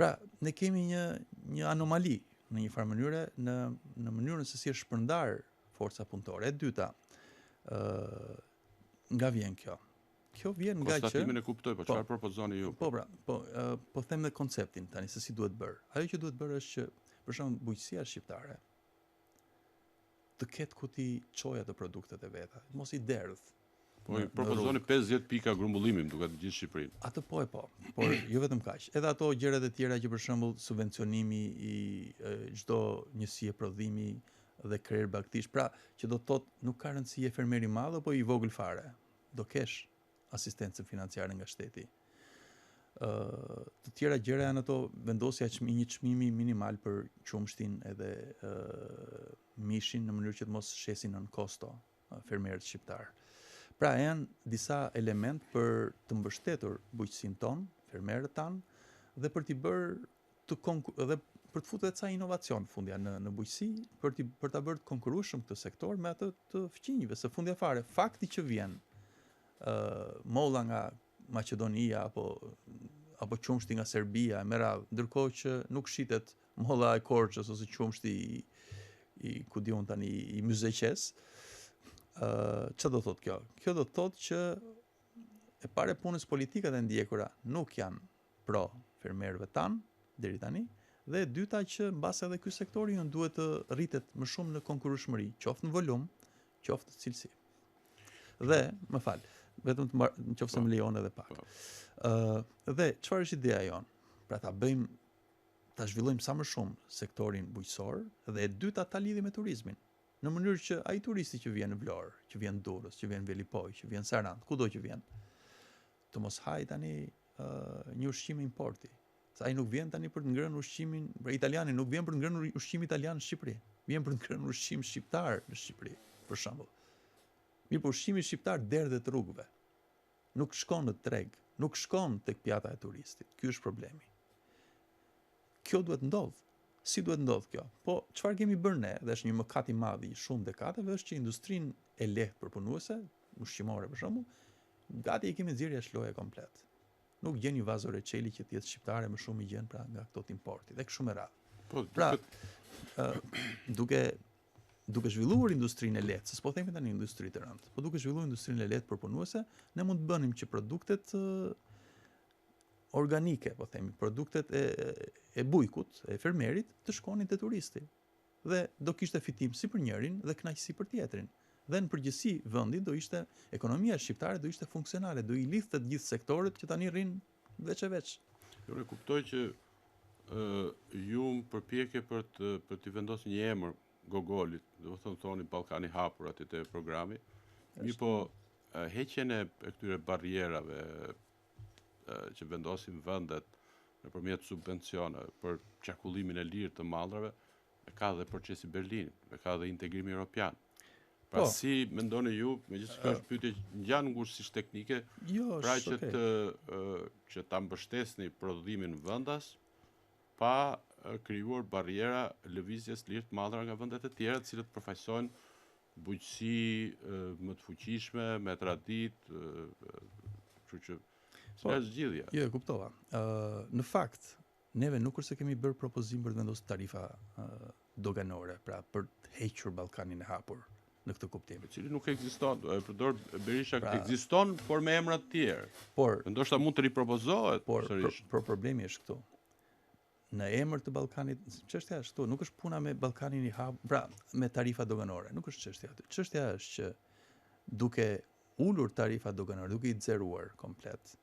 Pra, ne kemi një anomali në një farë mënyre në mënyrën se si është shpërndar forca punëtore. E dyta, nga vjen kjo? Kjo vjen nga që konstatimin e kuptoj, po çfarë propozoni ju? Po them me konceptin tani se si duhet bërë. Ajo që duhet bërë është që për shembull bujqësia shqiptare të ketë ku ti çoja të produktet e veta, mos i derdh. Po i propozoni 50 pika grumbullimi duket gjithë Shqipërinë. Atë po, por jo vetëm kaq. Edhe ato gjërat e tjera që për shembull subvencionimi i çdo njësie prodhimi dhe krer baktish, pra që do të thotë nuk ka rëndësi e fermeri i madh apo i vogël fare. Do kesh asistencë financiare nga shteti. Të tjera gjëra janë ato vendosja një çmimi minimal për qumshtin edhe mishin në mënyrë që të mos shesin nën kosto fermerët shqiptar. Pra janë disa element për të mbështetur bujqësinë tonë, fermerët tanë, dhe për t'i bërë dhe për të futur ca inovacion fundja në bujqësi, për ta bërë të konkurrueshëm këtë sektor me atë të fqinjve, së fundja fare, fakti që vjen molla nga Maqedonia apo qumshti nga Serbia me radhë, ndërkohë që nuk shitet molla e Korçës ose qumshti i ku diun tani i Myzeqes. Që do thotë kjo? Kjo do thotë që e pare punës politikat e ndjekura nuk janë pro fermerëve tanë deri tani, dhe e dyta që mbas edhe ky sektori duhet të rritet më shumë në konkurrueshmëri, qoftë në volum, qoftë në cilësi. Dhe, më fal, vetëm nëse më lejon edhe pak. Dhe çfarë është ideja jonë? Pra ta zhvillojmë sa më shumë sektorin bujqësor dhe e dyta ta lidhim me turizmin. Në mënyrë që ai turisti që vjen në Vlorë, që vjen në Durrës, që vjen në Velipoj, që vjen në Sarandë, kudo që vjen, të mos haj tani një ushqim importi. Sa ai nuk vjen tani për të ngrënë ushqimin, për italiani nuk vjen për të ngrënë ushqim italian në Shqipëri, vjen për të ngrënë ushqim shqiptar në Shqipëri, për shembull. Mirë, po ushqimi shqiptar derdhet rrugëve. Nuk shkon në treg, nuk shkon tek pjata e turistit. Ky është problemi. Kjo duhet ndodh. Si duhet ndodh kjo? Po, çfarë kemi bërë ne, dhe është një mëkat i madh i shumë dekadeve, është që industrinë e lehtë përpunuese, ushqimore për shembull, gati e kemi nxjerrë jashtë loje komplet. Nuk gjen një vazë oreçeli që të jetë shqiptare, më shumë i gjen pra nga këto importi, dhe kështu me radhë. Po, pra, duke zhvilluar industrinë e lehtë, s'po themi tani industri të rëndë, po duke zhvilluar industrinë e lehtë përpunuese, ne mund të bënim që produktet organike, po themi, produktet e bujkut, e fermerit, të shkonin te turisti. Dhe do kishte fitim si për njërin dhe kënaqësi për tjetrin. Dhe në përgjithësi vendi do ishte, ekonomia shqiptare do ishte funksionale, do i lidhte të gjithë sektorët që tani rrinë veç e veç. Jo, e kuptoj që ju më përpjekje për të vendosur një emër Gogolit, do të thoni Ballkani i hapur aty te programi. Mi po heqjen e këtyre barrierave që vendosin vendet nëpërmjet subvencione për qarkullimin e lirë të mallrave, e ka dhe procesi Berlinit, e ka dhe integrimi evropian. Pra si mendoni ju, megjithëse kjo është pyetje ngjan ngushësisht teknike, pra që ta mbështesni prodhimin vendas pa krijuar barriera lëvizjes lirë të mallra nga vendet e tjera, të cilët përfaqësojnë bujqësi më të fuqishme, me tradit, kështu që është zgjidhja. Jo, e kuptova. Në fakt, neve nuk është se kemi bërë propozim për të vendosur tarifa doganore, pra për të hequr Ballkanin e hapur në këtë kuptim. I cili nuk ekziston, përdor Berisha, ekziston, por me emra të tjerë. Por ndoshta mund të ripropozohet sërish. Por problemi është këtu. Në emër të Ballkanit, çështja është këtu, nuk është puna me Ballkanin i hapur, pra me tarifa doganore, nuk është çështja aty. Çështja është që duke ulur tarifa doganore, duke i nxeruar komplet,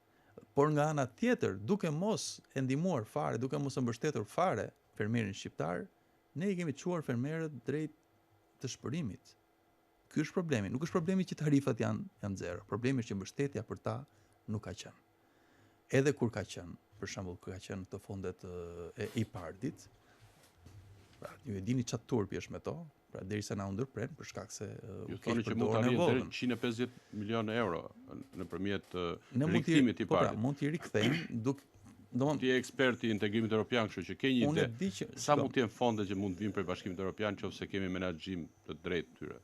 por nga ana tjetër, duke mos e ndihmuar fare, duke mos e mbështetur fare fermerin shqiptar, ne i kemi çuar fermerët drejt të shpërimit. Ky është problemi. Nuk është problemi që tarifat janë zero. Problemi është që mbështetja për ta nuk ka qenë. Edhe kur ka qenë, për shembull, kur ka qenë të fondet e IPARD-it, pra ju e dini çfarë turpi është me to, pra derisa na u ndërpren për shkak se ju thoni që mund të arrijë deri 150 milionë euro nëpërmjet rikthimit i IPARD-it. Po, mund t'i rikthejmë Ti je ekspert i integrimit evropian, kështu që ke një ide. Sa mund të jenë fondet që mund të vinë prej Bashkimit Evropian nëse kemi menaxhim të drejtë tyre?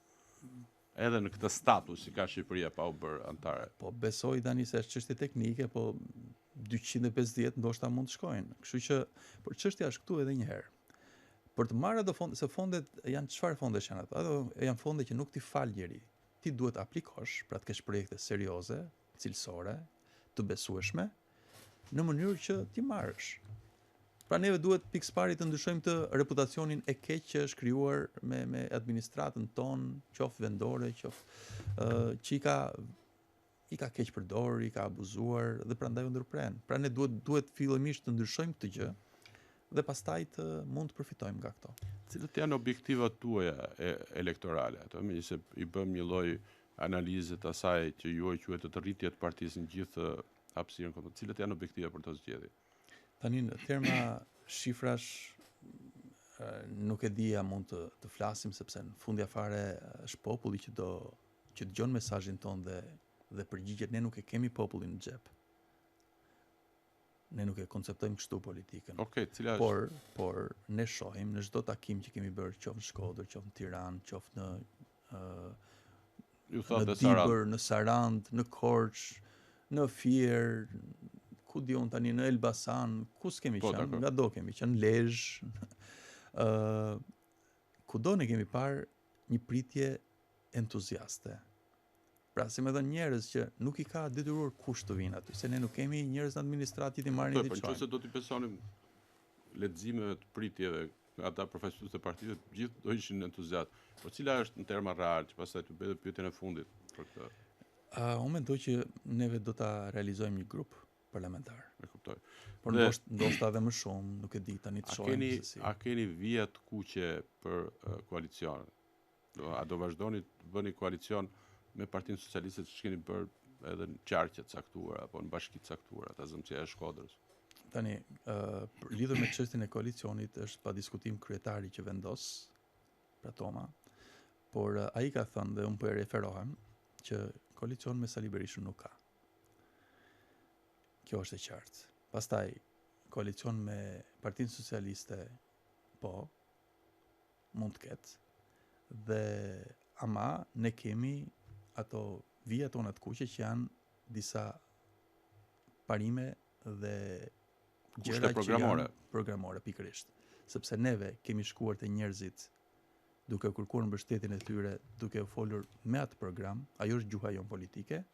Edhe në këtë status si ka Shqipëria pa u bërë antare. Po besoj tani se është çështje teknike, po 250 ndoshta mund të shkojnë. Kështu që por çështja është këtu edhe një herë. Për të marrë ato fonde, se fondet janë çfarë fondesh janë ato? Ato janë fonde që nuk ti fal njeri. Ti duhet aplikosh, pra të kesh projekte serioze, cilësore, të besueshme, në mënyrë që ti marrësh. Pra neve duhet pikëpari të ndryshojmë të reputacionin e keq që është krijuar me administratën tonë, qoftë vendore, qoftë që i ka keq përdor, i ka abuzuar dhe prandaj u ndërpren. Pra ne duhet fillimisht të ndryshojmë këtë gjë dhe pastaj të mund të përfitojmë nga këto. Cilët janë objektivat tuaja elektorale? Ato me se i bëm një lloj analize të asaj që juaj quhet të rritjet partisë në gjithë hapësirën kombëtare. Cilët janë objektiva për të zgjedhje? Tani në terma shifrash nuk e di a mund të flasim sepse në fundja fare është populli që dëgjon mesazhin ton dhe përgjigjet. Ne nuk e kemi popullin në xhep. Ne nuk e konceptojmë kështu politikën. Okej, cila është? Por ne shohim në çdo takim që kemi bërë, qoftë në Shkodër, qoftë në Tiranë, qoftë në Dibër, në Sarand, në Korçë, në Fier, ku diun tani në Elbasan, ku s'kemi qenë, nga do kemi qenë, Lezhë. Kudo ne kemi parë një pritje entuziaste. Pra, si me dhe njerëz që nuk i ka detyruar kusht të vinë aty, se ne nuk kemi njerëz në administratë që i marrin diçka. Po, nëse do t'i besonim leximeve të pritjeve, ata përfaqësues të partive, gjithë do ishin entuziastë. Por cila është në terma real, që pastaj të bëhet pyetjen e fundit për këtë? Unë mendoj që neve do ta realizojmë një grup parlamentar. E kuptoj. Por ndoshta edhe më shumë, nuk e di tani të shohim se si. A keni vija të kuqe për koalicion? A do vazhdoni të bëni koalicion me Partinë Socialiste që keni bërë edhe në qarqe të caktuara apo në bashki të caktuara, ta zëmësia e Shkodrës? Tani, lidhur me çështjen e koalicionit është pa diskutim kryetari që vendos, pra Toma, por ai ka thënë dhe unë po e referohem që koalicion me Sali Berishën nuk ka. Kjo është e qartë. Pastaj koalicion me Partinë Socialiste po mund të ketë. Dhe ama ne kemi ato vija tona të kuqe që janë disa parime dhe gjëra që janë programore pikërisht. Sepse neve kemi shkuar te njerëzit duke kërkuar mbështetjen e tyre, duke u folur me atë program, ajo është gjuha jon politike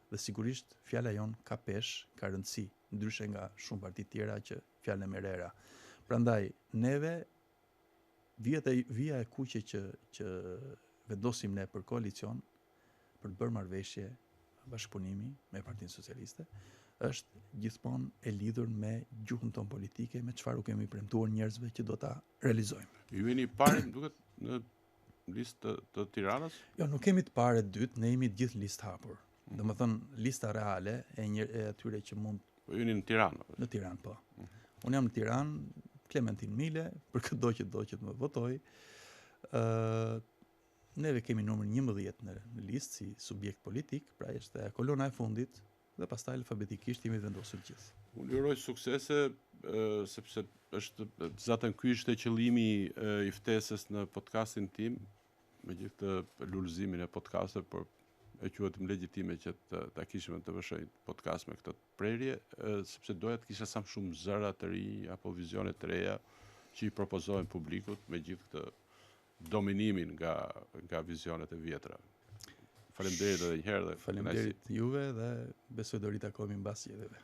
dhe sigurisht fjala jon ka peshë, ka rëndësi, ndryshe nga shumë parti tjera që fjalën e merera. Prandaj neve vija e kuqe që vendosim ne për koalicion, për të bërë marrëveshje bashkëpunimi me Partinë Socialiste, është gjithmonë e lidhur me gjuhën tonë politike, me çfarë u kemi premtuar njerëzve që do ta realizojmë. Ju jeni parë, duket, në listë të Tiranës? Jo, nuk kemi të parë dytë, ne jemi gjithë listë hapur. Domethënë lista reale e atyre që mund. Po jeni në Tiranë? Në Tiranë, po. Unë jam në Tiranë, Klementin Mile, për këtë do që të më votoj. Neve kemi numër 11 në listë si subjekt politik, pra është kolona e fundit dhe pastaj alfabetikisht jemi vendosur gjithë. Unë ju uroj suksese sepse është zaten ky ishte qëllimi i ftesës në podcastin tim, me gjithë të lulëzimin e podcasteve, por e quhet më legjitime që ta kishim të vëshoj podcast me këtë prerje, sepse doja të kisha sa më shumë zëra të ri apo vizione të reja që i propozohen publikut me gjithë këtë dominimin nga vizionet e vjetra. Faleminderit edhe një herë dhe faleminderit juve dhe besoj do ritakohemi mbas zgjedhjeve.